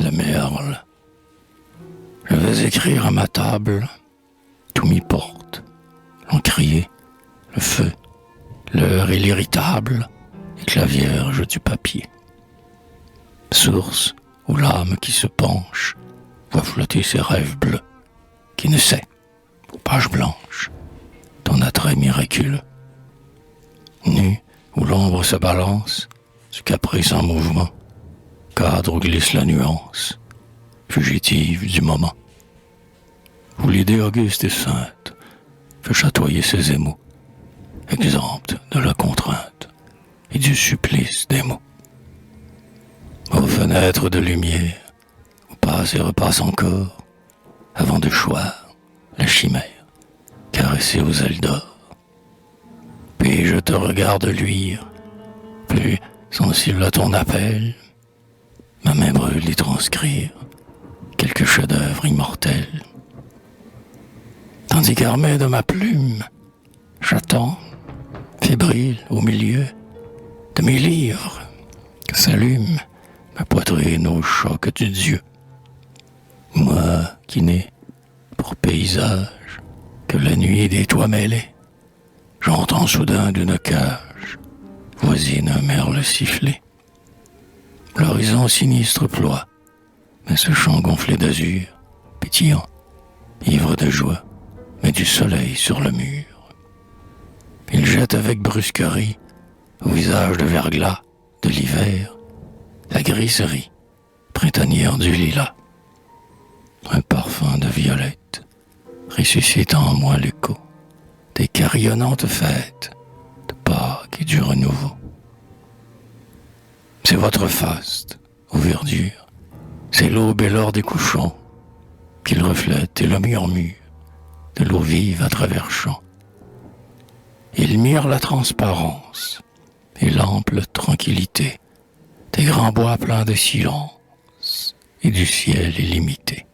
le merle. Je vais écrire à ma table, tout m'y porte, l'encrier, le feu, l'heure et l'irritable, et la vierge du papier. Source où l'âme qui se penche voit flotter ses rêves bleus, qui ne sait, aux pages blanches, ton attrait miraculeux. Nu où l'ombre se balance, ce caprice en mouvement, cadre où glisse la nuance, fugitive du moment. Où l'idée auguste et sainte fait chatoyer ses émaux, exempte de la contrainte et du supplice des mots. Aux fenêtres de lumière, où passe et repasse encore, avant de choir la chimère, caressée aux ailes d'or. Puis je te regarde luire, plus sensible à ton appel, ma main brûle d'y transcrire quelques chefs-d'œuvre immortels. Tandis qu'armé de ma plume, j'attends, fébrile au milieu de mes livres, que s'allume ma poitrine au choc du Dieu. Moi qui n'ai pour paysage que la nuit des toits mêlés, j'entends soudain d'une cage voisine un merle siffler. L'horizon sinistre ploie, mais ce champ gonflé d'azur, pétillant, ivre de joie, met du soleil sur le mur. Il jette avec brusquerie au visage de verglas de l'hiver la griserie printanière du lilas. Un parfum de violette ressuscitant en moi l'écho des carillonnantes fêtes de Pâques et du renouveau. C'est votre faste, ô verdure, c'est l'aube et l'or des couchons qu'il reflète et le murmure de l'eau vive à travers champs. Il mire la transparence et l'ample tranquillité des grands bois pleins de silence et du ciel illimité.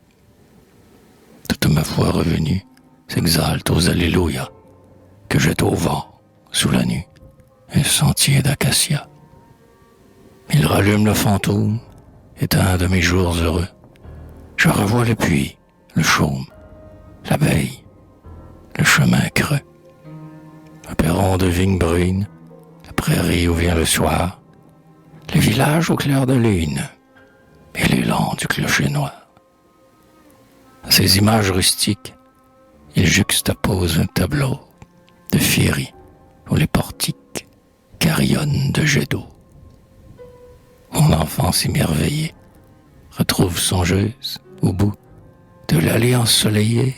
Toute ma foi revenue s'exalte aux alléluia que jette au vent, sous la nuit, un sentier d'acacia. Il rallume le fantôme, éteint de mes jours heureux. Je revois le puits, le chaume, l'abeille, le chemin creux. Un perron de vignes brunes, la prairie où vient le soir, le village au clair de lune et l'élan du clocher noir. À ces images rustiques, il juxtapose un tableau de féerie où les portiques carillonnent de jets d'eau. Mon enfance émerveillée retrouve songeuse au bout de l'allée ensoleillée,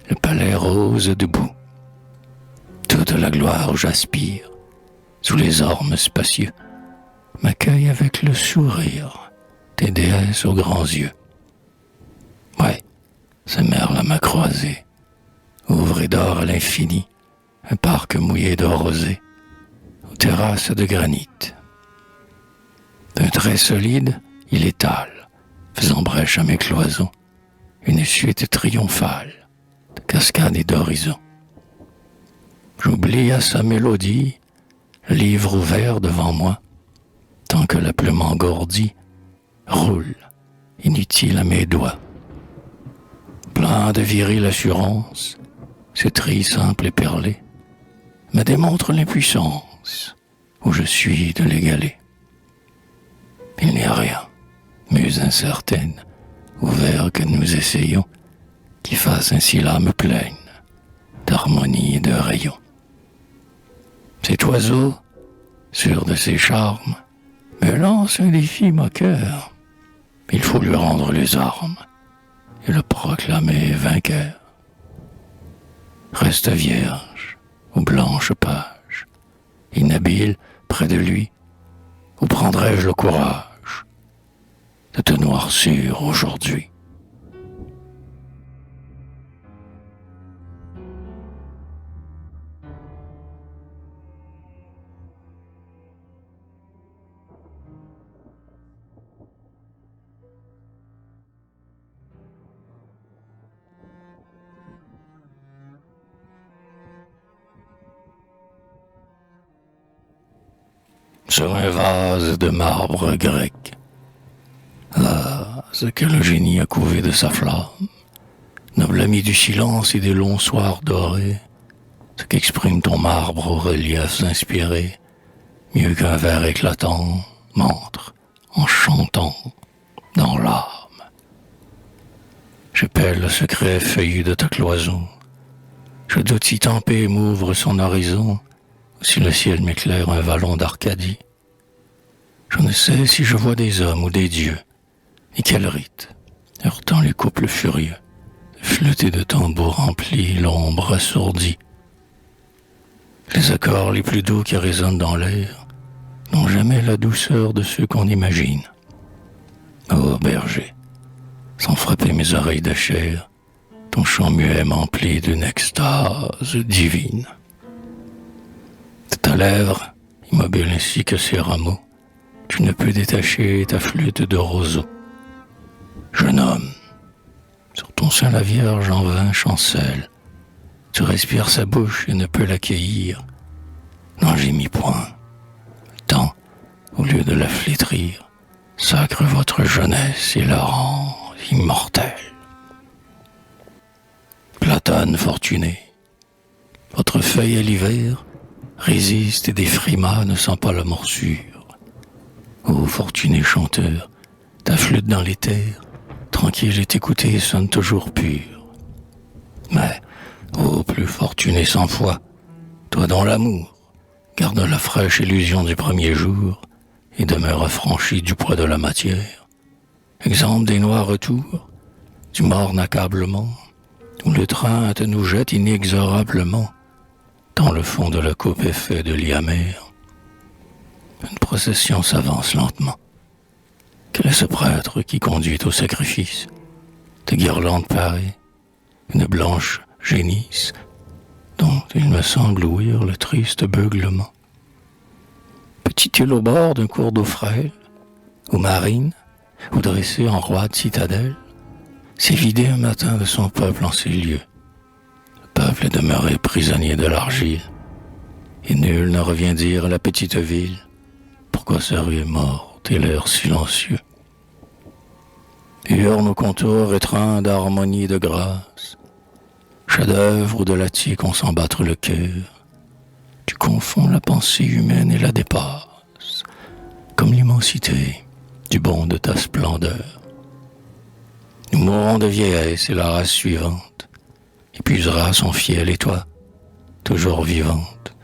le palais rose debout. Toute la gloire où j'aspire, sous les ormes spacieux, m'accueille avec le sourire des déesses aux grands yeux. Ouais, ce merle m'a croisé, ouvré d'or à l'infini, un parc mouillé de rosée, aux terrasses de granit. D'un trait solide, il étale, faisant brèche à mes cloisons, une suite triomphale de cascades et d'horizons. J'oublie à sa mélodie le livre ouvert devant moi, tant que la plume engourdie roule, inutile à mes doigts. Plein de virile assurance, ce tri simple et perlé me démontre l'impuissance où je suis de l'égaler. Il n'y a rien, muse incertaine, ouvert que nous essayons, qui fasse ainsi l'âme pleine d'harmonie et de rayons. Cet oiseau, sûr de ses charmes, me lance un défi moqueur. Il faut lui rendre les armes et le proclamer vainqueur. Reste vierge, aux blanches pages, inhabile près de lui, où prendrais-je le courage de te noircir aujourd'hui? Sur un vase de marbre grec, ce que le génie a couvé de sa flamme, noble ami du silence et des longs soirs dorés, ce qu'exprime ton marbre aux reliefs inspirés, mieux qu'un vers éclatant, m'entre en chantant dans l'âme. Je pèle le secret feuillu de ta cloison, je doute si Tempé m'ouvre son horizon, ou si le ciel m'éclaire un vallon d'Arcadie. Je ne sais si je vois des hommes ou des dieux, et quel rite, heurtant les couples furieux, de flûtes et de tambours remplis l'ombre assourdie. Les accords les plus doux qui résonnent dans l'air n'ont jamais la douceur de ceux qu'on imagine. Ô berger, sans frapper mes oreilles de chair, ton chant muet m'emplit d'une extase divine. De ta lèvre, immobile ainsi que ses rameaux, tu ne peux détacher ta flûte de roseau. Jeune homme, sur ton sein la Vierge en vain chancelle, tu respires sa bouche et ne peux l'accueillir. N'en gémis point, le temps, au lieu de la flétrir, sacre votre jeunesse et la rend immortelle. Platane fortuné, votre feuille à l'hiver résiste et des frimas ne sent pas la morsure. Ô fortuné chanteur, ta flûte dans l'éther, tranquille et écoutée sonne toujours pure. Mais, ô plus fortuné sans foi, toi dont l'amour garde la fraîche illusion du premier jour et demeure affranchi du poids de la matière, exemple des noirs retours, du morne accablement, où le train te nous jette inexorablement, tant le fond de la coupe est fait de lit amer. Une procession s'avance lentement. Quel est ce prêtre qui conduit au sacrifice? Des guirlandes pareilles, une blanche génisse, dont il me semble ouïr le triste beuglement. Petit-il au bord d'un cours d'eau frêle, ou marine, ou dressé en roi de citadelle, s'est vidé un matin de son peuple en ces lieux. Le peuple est demeuré prisonnier de l'argile, et nul ne revient dire à la petite ville pourquoi sa rue est morte et l'air silencieux. Hurle nos contours étreints d'harmonie et de grâce, chef-d'œuvre où de la tique on s'en battre le cœur. Tu confonds la pensée humaine et la dépasses, comme l'immensité du bond de ta splendeur. Nous mourrons de vieillesse et la race suivante épuisera son fiel et toi, toujours vivante,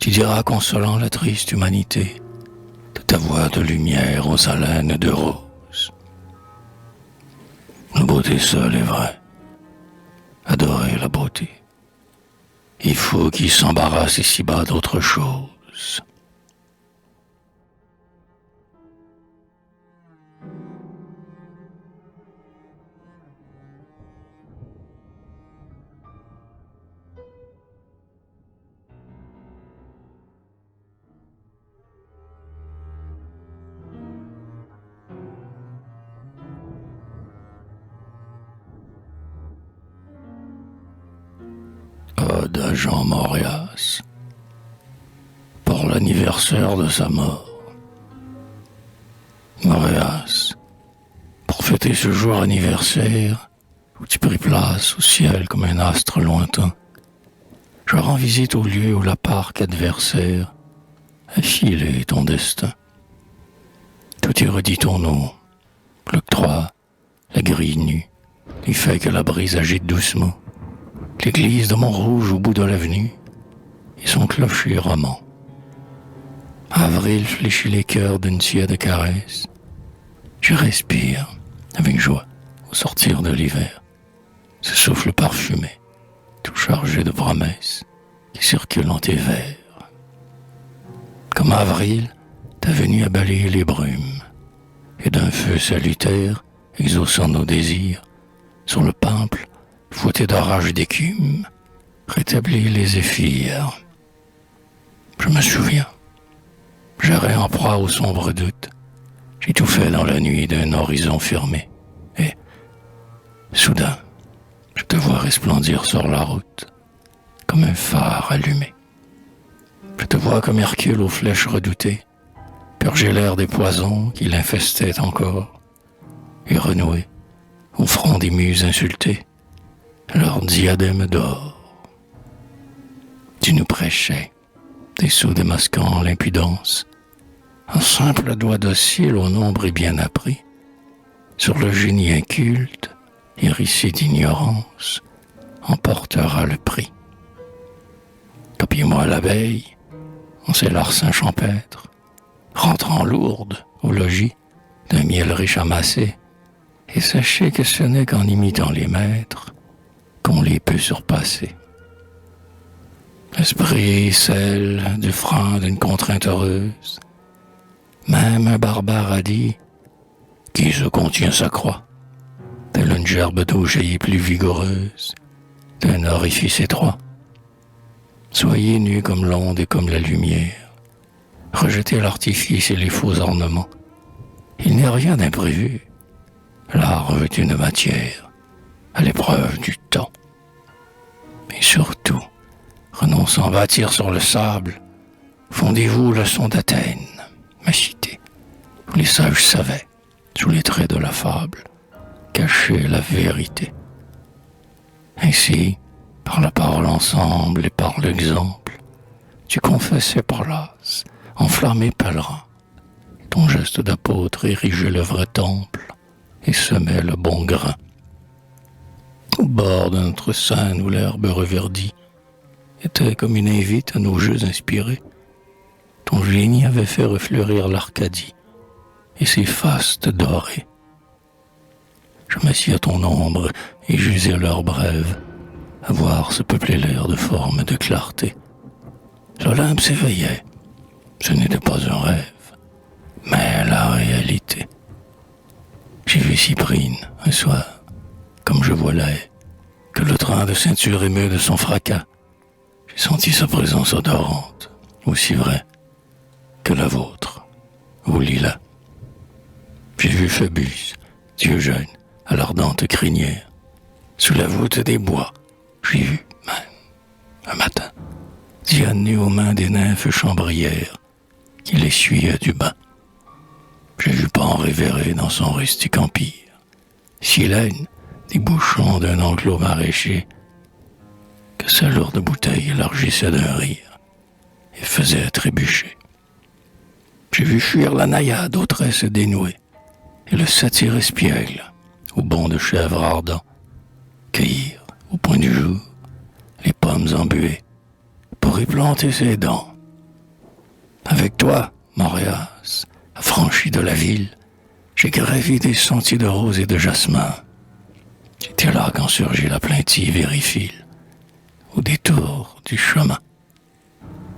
tu diras consolant la triste humanité de ta voix de lumière aux haleines de rose. La beauté seule est vraie. Adorer la beauté. Il faut qu'il s'embarrasse ici-bas d'autre chose. Ode à Jean Mauriace, pour l'anniversaire de sa mort. Mauriace, pour fêter ce jour anniversaire, où tu pris place au ciel comme un astre lointain, je rends visite au lieu où la parque adversaire a filé ton destin. Tout y redit ton nom, l'octroi, la grille nue, il fait que la brise agite doucement l'église de Montrouge au bout de l'avenue et son clocher roman. Avril fléchit les cœurs d'une tiède caresse. Je respire avec joie au sortir de l'hiver ce souffle parfumé, tout chargé de promesses qui circulent en tes vers. Comme avril, ta venue a balayé les brumes et d'un feu salutaire exaucant nos désirs sur le pample fouetté d'orage et d'écume, rétablit les zéphyrs. Je me souviens, j'errais en proie au sombre doute, j'étouffais dans la nuit d'un horizon fermé, et, soudain, je te vois resplendir sur la route, comme un phare allumé. Je te vois comme Hercule aux flèches redoutées, purger l'air des poisons qui l'infestaient encore, et renouer au front des muses insultées, leur diadème d'or. Tu nous prêchais, des sceaux démasquant l'impudence, un simple doigt docile au nombre et bien appris, sur le génie inculte, hérissé d'ignorance, emportera le prix. Copiez-moi la veille, on sait larcin champêtre, rentrant lourde au logis d'un miel riche amassé, et sachez que ce n'est qu'en imitant les maîtres qu'on les peut surpasser. L'esprit scelle du frein d'une contrainte heureuse, même un barbare a dit qui se contient sa croix, telle une gerbe d'eau jaillit plus vigoureuse d'un orifice étroit. Soyez nus comme l'onde et comme la lumière, rejetez l'artifice et les faux ornements. Il n'est rien d'imprévu, l'art est une matière à l'épreuve du temps. Et surtout, renonçant à bâtir sur le sable, fondez-vous le son d'Athènes, ma cité, où les sages savaient, sous les traits de la fable, cacher la vérité. Ainsi, par la parole ensemble et par l'exemple, tu confessais Pallas, enflammé pèlerin. Ton geste d'apôtre érigeait le vrai temple et semait le bon grain. Au bord de notre Seine où l'herbe reverdit était comme une invite à nos jeux inspirés, ton génie avait fait refleurir l'Arcadie et ses fastes dorés. Je m'assis à ton ombre et j'usais l'heure brève à voir se peupler l'air de forme et de clarté. L'Olympe s'éveillait. Ce n'était pas un rêve, mais la réalité. J'ai vu Cyprine un soir, comme je voilais, que le train de ceinture émeut de son fracas. J'ai senti sa présence odorante, aussi vraie que la vôtre, au lilas. J'ai vu Phœbus, Dieu jeune, à l'ardente crinière, sous la voûte des bois. J'ai vu, même, un matin, Diane nue aux mains des nymphes chambrières qui l'essuyaient du bain. J'ai vu Pan révérer dans son rustique empire, Silène débouchant d'un enclos maraîcher, que sa lourde bouteille élargissait d'un rire et faisait trébucher. J'ai vu fuir la naïade aux tresses dénouées et le satyre espiègle au bond de chèvre ardent, cueillir au point du jour les pommes embuées pour y planter ses dents. Avec toi, Moréas, affranchi de la ville, j'ai gravi des sentiers de roses et de jasmin. J'étais là quand surgit la plaintive Érifile, au détour du chemin.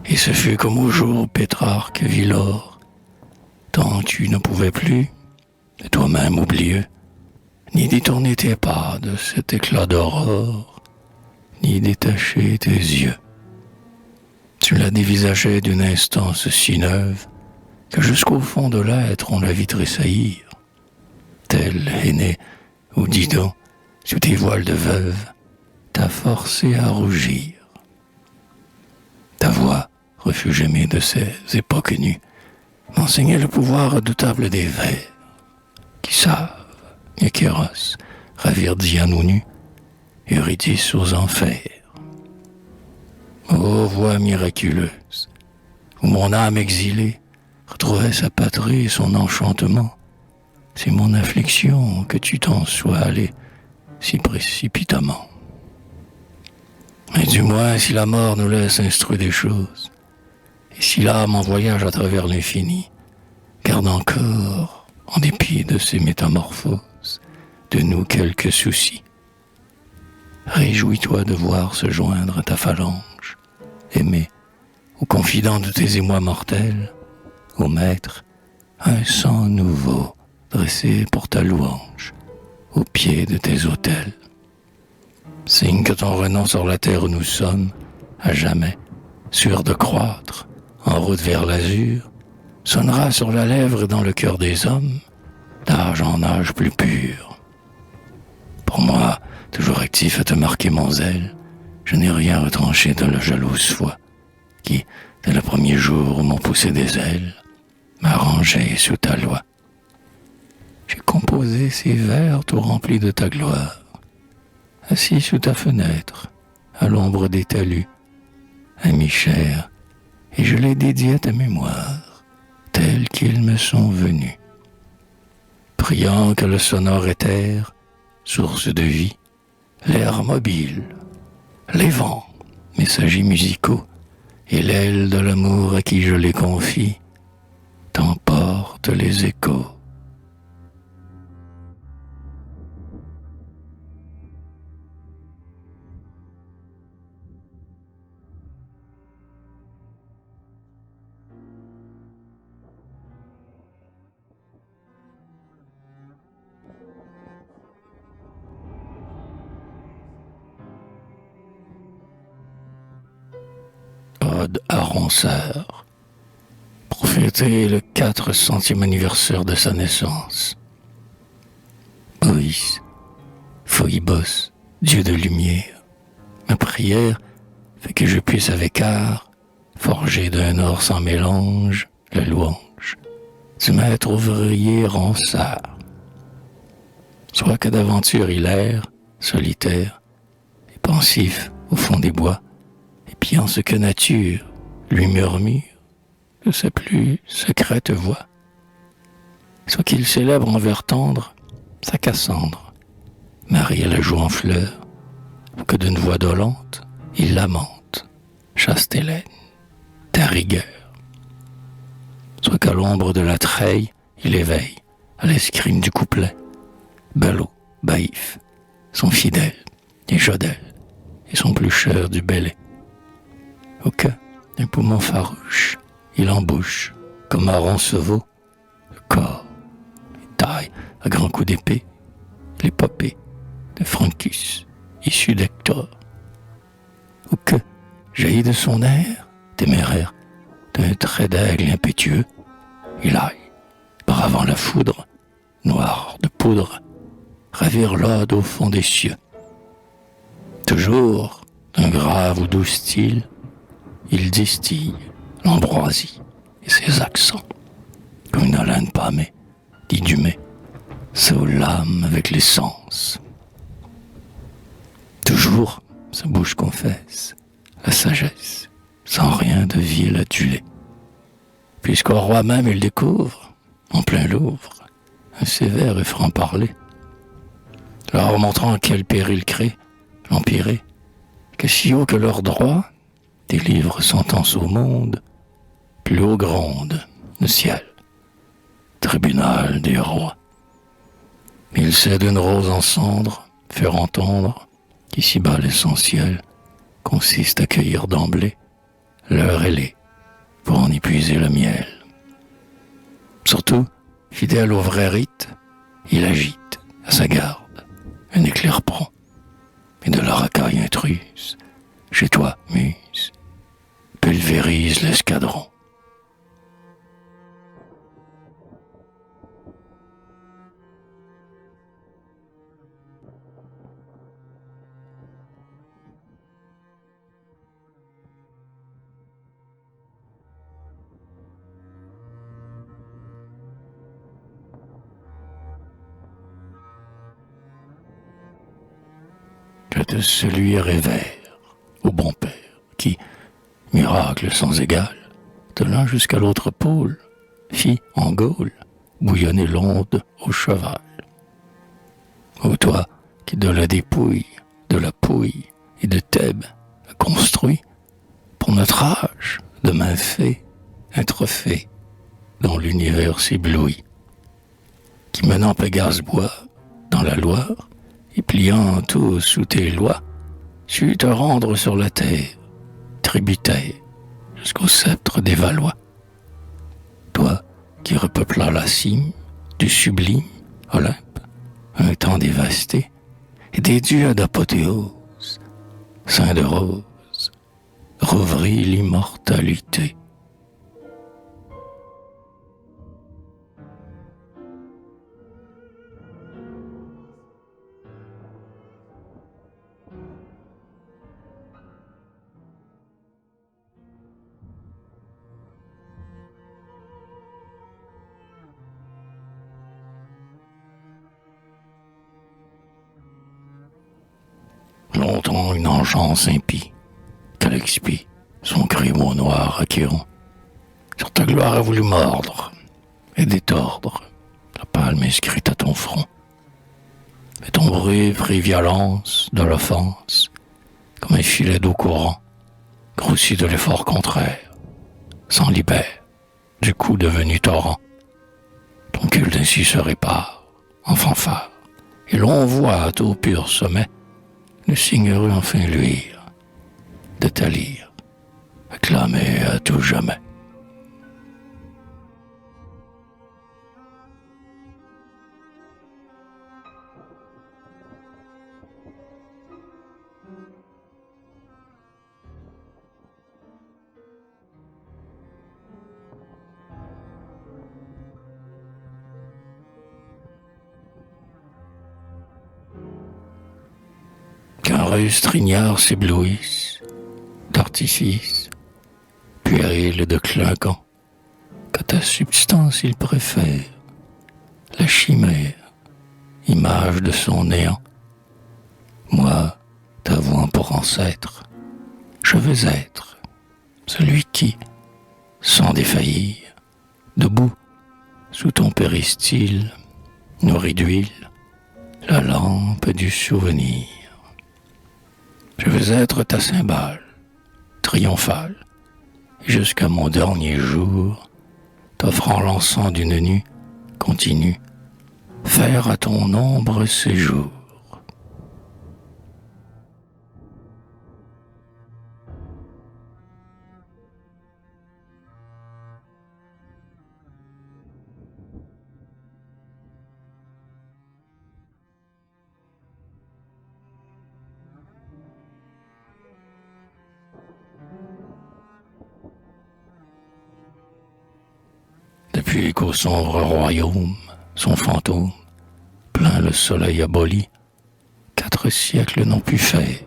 Et ce fut comme au jour Pétrarque vit l'or, tant tu ne pouvais plus, de toi-même oublieux, ni détourner tes pas de cet éclat d'aurore, ni détacher tes yeux. Tu la dévisageais d'une instance si neuve que jusqu'au fond de l'être on la vit tressaillir. Tel aîné ou Didon, sous tes voiles de veuve, t'a forcé à rougir. Ta voix, refuge aimé de ces époques nues, m'enseignait le pouvoir redoutable des vers, qui savent, Kéros, ravir Diane ou nu, Eurydice aux enfers. Ô voix miraculeuse, où mon âme exilée retrouvait sa patrie et son enchantement, c'est mon affliction que tu t'en sois allé si précipitamment. Mais du moins, si la mort nous laisse instruire des choses, et si l'âme en voyage à travers l'infini, garde encore, en dépit de ces métamorphoses, de nous quelques soucis. Réjouis-toi de voir se joindre à ta phalange, aimé, au confident de tes émois mortels, au maître, un sang nouveau dressé pour ta louange, au pied de tes autels. Signe que ton renom sur la terre où nous sommes, à jamais, sûr de croître, en route vers l'azur, sonnera sur la lèvre et dans le cœur des hommes, d'âge en âge plus pur. Pour moi, toujours actif à te marquer mon zèle, je n'ai rien retranché de la jalouse foi, qui, dès le premier jour où m'ont poussé des ailes, m'a rangé sous ta loi. j'ai composé ces vers tout remplis de ta gloire, assis sous ta fenêtre, à l'ombre des talus, ami cher, et je les dédie à ta mémoire, tels qu'ils me sont venus. Priant que le sonore éther, source de vie, l'air mobile, les vents, messagers musicaux, et l'aile de l'amour à qui je les confie, t'emporte les échos. Ode à Ronsard, pour fêter le 400e anniversaire de sa naissance. Oïs, Phoibos, Dieu de lumière, ma prière fait que je puisse avec art forger d'un or sans mélange la louange du maître ouvrier Ronsard. Soit que d'aventure il erre, solitaire et pensif au fond des bois, épiant ce que nature lui murmure de sa plus secrète voix. Soit qu'il célèbre en vers tendre sa Cassandre, Marie à la joue en fleurs, ou que d'une voix dolente il lamente, chaste Hélène, ta rigueur. Soit qu'à l'ombre de la treille il éveille à l'escrime du couplet, Ballot, Baïf, son fidèle, et Jodelle, et son plus cher du Bellay. Au cas d'un poumon farouche, il embouche, comme un roncevaux, le corps, et taille à grands coups d'épée, l'épopée de Francus, issu d'Hector. Ou que, jaillit de son air, téméraire, d'un trait d'aigle impétueux, il aille, par avant la foudre, noir de poudre, ravir l'ode au fond des cieux. Toujours, d'un grave ou doux style, il distille l'ambroisie et ses accents, comme une haleine pâmée, dit Dumay, saoule l'âme avec les sens. Toujours, sa bouche confesse la sagesse, sans rien de vil adulé. Puisqu'au roi même il découvre, en plein Louvre, un sévère et franc-parler, leur montrant quel péril crée l'empiré, que si haut que leur droit délivre sentence au monde, plus haut gronde le ciel, tribunal des rois. Il sait d'une rose en cendre faire entendre qu'ici-bas l'essentiel consiste à cueillir d'emblée l'heure ailée pour en épuiser le miel. Surtout, fidèle au vrai rite, il agite à sa garde un éclair prompt, et de la racaille intruse, chez toi, muse, pulvérise l'escadron. Que de celui révère au bon père, qui, miracle sans égal, de l'un jusqu'à l'autre pôle, fit en Gaule bouillonner l'onde au cheval. Ô toi qui de la dépouille, de la pouille et de Thèbes a construit, pour notre âge, de main fait, un trophée dont l'univers s'éblouit, qui menant Pégase bois dans la Loire, et pliant tout sous tes lois, sut te rendre sur la terre, tributaire, jusqu'au sceptre des Valois. Toi qui repeuplas la cime du sublime Olympe, un temps dévasté, et des dieux d'apothéose, saint de rose, rouvrit l'immortalité. longtemps une engeance impie, qu'elle expie son crime au noir acquérant. Sur ta gloire a voulu mordre et détordre la palme inscrite à ton front. Mais ton bruit prit violence de l'offense, comme un filet d'eau courant, grossi de l'effort contraire, s'en libère du coup devenu torrent. Ton culte ainsi se répare en fanfare, et l'on voit au pur sommet le signe heureux enfin luire de ta lyre, acclamé à tout jamais. Qu'un russe trignard s'éblouisse d'artifice, puéril de clinquant, qu'à ta substance il préfère la chimère, image de son néant. Moi, t'avouant pour ancêtre, je veux être celui qui, sans défaillir, debout sous ton péristyle, nourri d'huile, la lampe du souvenir. Je veux être ta cymbale, triomphale, et jusqu'à mon dernier jour, t'offrant l'encens d'une nuit continue, faire à ton ombre séjour. Depuis qu'au sombre royaume, son fantôme, plein le soleil aboli, 4 siècles n'ont pu faire,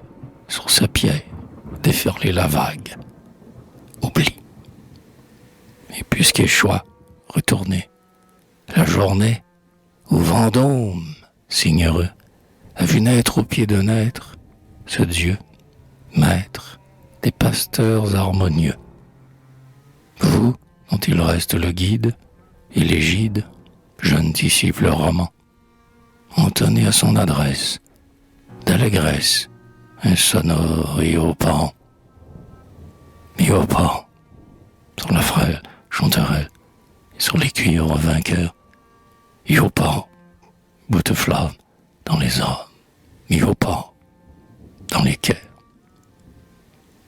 sur sa pierre, déferler la vague. Oublie. Et puisqu'échoua, retourner, la journée où Vendôme, signe heureux, a vu naître au pied d'un être, ce Dieu, maître des pasteurs harmonieux. Vous, dont il reste le guide et l'égide, jeune disciple roman, entonné à son adresse, d'allégresse, insonore et au pan, sur la frêle chanterelle et sur les cuirs vainqueurs, et au pan, bout de flamme dans les âmes, et au pan, dans les cœurs.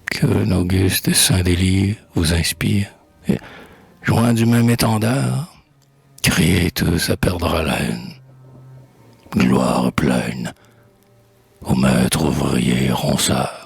Que l'auguste et saint délire vous inspire, et joints du même étendard, criez tous à perdre haleine. Gloire pleine au maître ouvrier ronsard.